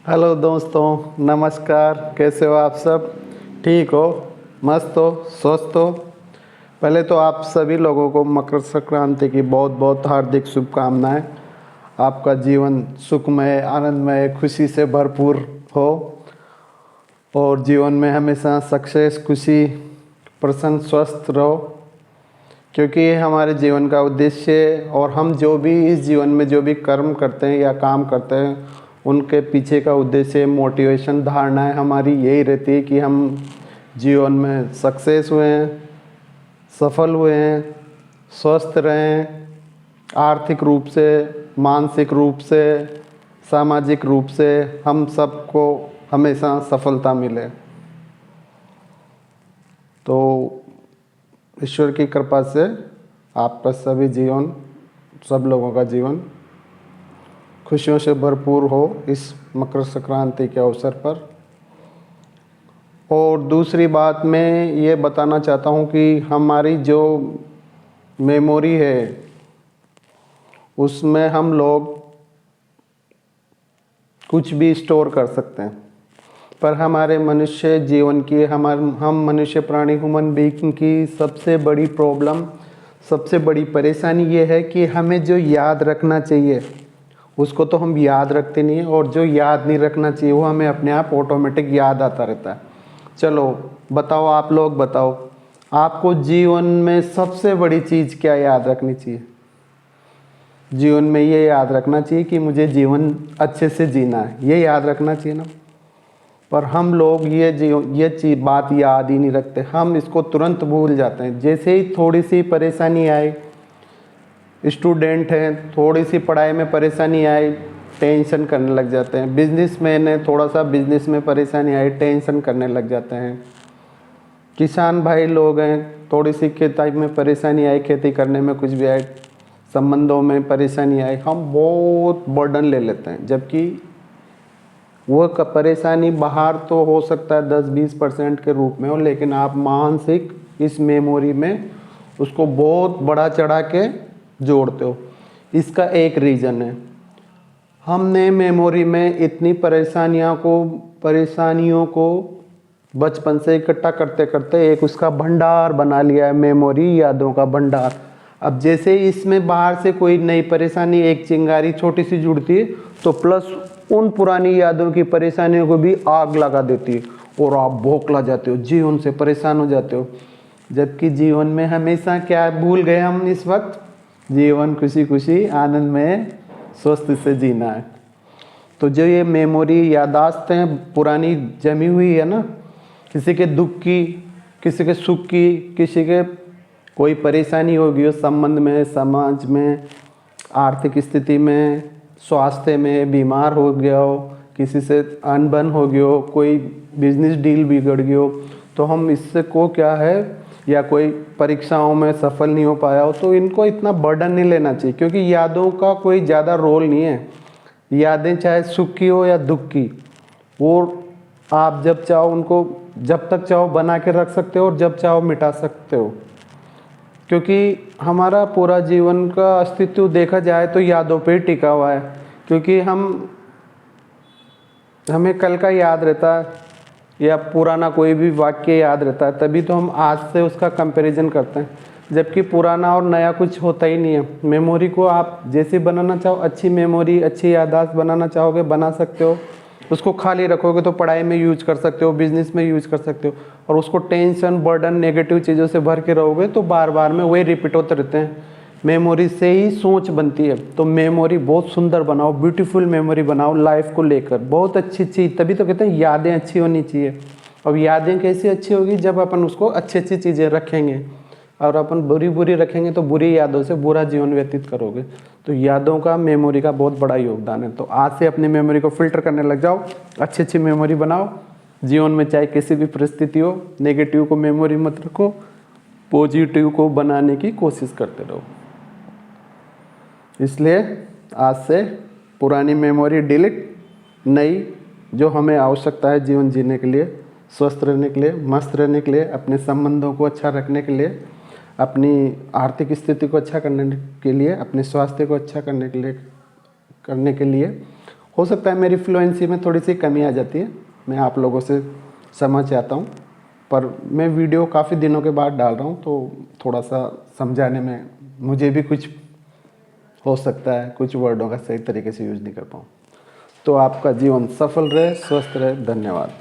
Hello दोस्तों, नमस्कार। कैसे हो आप सब? ठीक हो? मस्त हो? स्वस्थ हो? पहले तो आप सभी लोगों को मकर संक्रांति की बहुत बहुत हार्दिक शुभकामनाएं। आपका जीवन सुखमय, आनंदमय, खुशी से भरपूर हो और जीवन में हमेशा सक्सेस, खुशी, प्रसन्न, स्वस्थ रहो, क्योंकि ये हमारे जीवन का उद्देश्य है। और हम जो भी इस जीवन में जो भी कर्म करते हैं या काम करते हैं, उनके पीछे का उद्देश्य, मोटिवेशन, धारणाएं हमारी यही रहती है कि हम जीवन में सक्सेस हुए हैं, सफल हुए हैं, स्वस्थ रहें, आर्थिक रूप से, मानसिक रूप से, सामाजिक रूप से हम सबको हमेशा सफलता मिले। तो ईश्वर की कृपा से आपका सभी जीवन, सब लोगों का जीवन खुशियों से भरपूर हो इस मकर संक्रांति के अवसर पर। और दूसरी बात मैं ये बताना चाहता हूँ कि हमारी जो मेमोरी है उसमें हम लोग कुछ भी स्टोर कर सकते हैं, पर हमारे मनुष्य जीवन की, हम मनुष्य प्राणी, ह्यूमन बीइंग की सबसे बड़ी प्रॉब्लम, सबसे बड़ी परेशानी ये है कि हमें जो याद रखना चाहिए उसको तो हम याद रखते नहीं हैं, और जो याद नहीं रखना चाहिए वो हमें अपने आप ऑटोमेटिक याद आता रहता है। चलो बताओ, आप लोग बताओ, आपको जीवन में सबसे बड़ी चीज़ क्या याद रखनी चाहिए? जीवन में ये याद रखना चाहिए कि मुझे जीवन अच्छे से जीना है, ये याद रखना चाहिए ना। पर हम लोग ये चीज़ बात याद ही नहीं रखते, हम इसको तुरंत भूल जाते हैं। जैसे ही थोड़ी सी परेशानी आए, स्टूडेंट हैं, थोड़ी सी पढ़ाई में परेशानी आई, टेंशन करने लग जाते हैं। बिजनेसमैन है, थोड़ा सा बिजनेस में परेशानी आई, टेंशन करने लग जाते हैं। किसान भाई लोग हैं, थोड़ी सी खेती में परेशानी आई, खेती करने में कुछ भी आए, संबंधों में परेशानी आई, हम बहुत बर्डन ले लेते हैं। जबकि वो परेशानी बाहर तो हो सकता है 10-20% के रूप में हो, लेकिन आप मानसिक इस मेमोरी में उसको बहुत बड़ा चढ़ा के जोड़ते हो। इसका एक रीज़न है, हमने मेमोरी में इतनी परेशानियों को बचपन से इकट्ठा करते करते एक उसका भंडार बना लिया है, मेमोरी, यादों का भंडार। अब जैसे इसमें बाहर से कोई नई परेशानी, एक चिंगारी छोटी सी जुड़ती है, तो प्लस उन पुरानी यादों की परेशानियों को भी आग लगा देती है और आप बौखला जाते हो, जीवन से परेशान हो जाते हो। जबकि जीवन में हमेशा क्या भूल गए हम इस वक्त? जीवन खुशी खुशी, आनंद में, स्वस्थ से जीना है। तो जो ये मेमोरी, यादाश्तें पुरानी जमी हुई है ना, किसी के दुख की, किसी के सुख की, किसी के कोई परेशानी होगी हो संबंध में, समाज में, आर्थिक स्थिति में, स्वास्थ्य में, बीमार हो गया हो, किसी से अनबन हो गया हो, कोई बिजनेस डील बिगड़ गई हो, तो हम इससे को क्या है, या कोई परीक्षाओं में सफल नहीं हो पाया हो, तो इनको इतना बर्डन नहीं लेना चाहिए, क्योंकि यादों का कोई ज़्यादा रोल नहीं है। यादें चाहे सुख की हो या दुख की, वो आप जब चाहो उनको, जब तक चाहो बना के रख सकते हो और जब चाहो मिटा सकते हो। क्योंकि हमारा पूरा जीवन का अस्तित्व देखा जाए तो यादों पे ही टिका हुआ है। क्योंकि हमें कल का याद रहता है या पुराना कोई भी वाक्य याद रहता है, तभी तो हम आज से उसका कंपैरिजन करते हैं। जबकि पुराना और नया कुछ होता ही नहीं है। मेमोरी को आप जैसे बनाना चाहो, अच्छी मेमोरी, अच्छी याददाश्त बनाना चाहोगे, बना सकते हो। उसको खाली रखोगे तो पढ़ाई में यूज कर सकते हो, बिजनेस में यूज कर सकते हो। और उसको टेंशन, बर्डन, नेगेटिव चीज़ों से भर के रहोगे तो बार बार में वही रिपीट होते रहते हैं। मेमोरी से ही सोच बनती है। तो मेमोरी बहुत सुंदर बनाओ, ब्यूटीफुल मेमोरी बनाओ लाइफ को लेकर, बहुत अच्छी चीज़। तभी तो कहते हैं यादें अच्छी होनी चाहिए। अब यादें कैसी अच्छी होगी? जब अपन उसको अच्छी अच्छी चीज़ें रखेंगे, और अपन बुरी बुरी रखेंगे तो बुरी यादों से बुरा जीवन व्यतीत करोगे। तो यादों का, मेमोरी का बहुत बड़ा योगदान है। तो आज से अपनी मेमोरी को फिल्टर करने लग जाओ, अच्छी अच्छी मेमोरी बनाओ। जीवन में चाहे किसी भी परिस्थिति हो, नेगेटिव को मेमोरी मत रखो, पॉजिटिव को बनाने की कोशिश करते रहो। इसलिए आज से पुरानी मेमोरी डिलीट, नई जो हमें आवश्यकता है जीवन जीने के लिए, स्वस्थ रहने के लिए, मस्त रहने के लिए, अपने संबंधों को अच्छा रखने के लिए, अपनी आर्थिक स्थिति को अच्छा करने के लिए, अपने स्वास्थ्य को अच्छा करने के लिए हो सकता है मेरी फ्लुएंसी में थोड़ी सी कमी आ जाती है, मैं आप लोगों से समझ आता हूँ, पर मैं वीडियो काफ़ी दिनों के बाद डाल रहा हूँ तो थोड़ा सा समझाने में मुझे भी कुछ हो सकता है, कुछ वर्डों का सही तरीके से यूज़ नहीं कर पाऊँ। तो आपका जीवन सफल रहे, स्वस्थ रहे। धन्यवाद।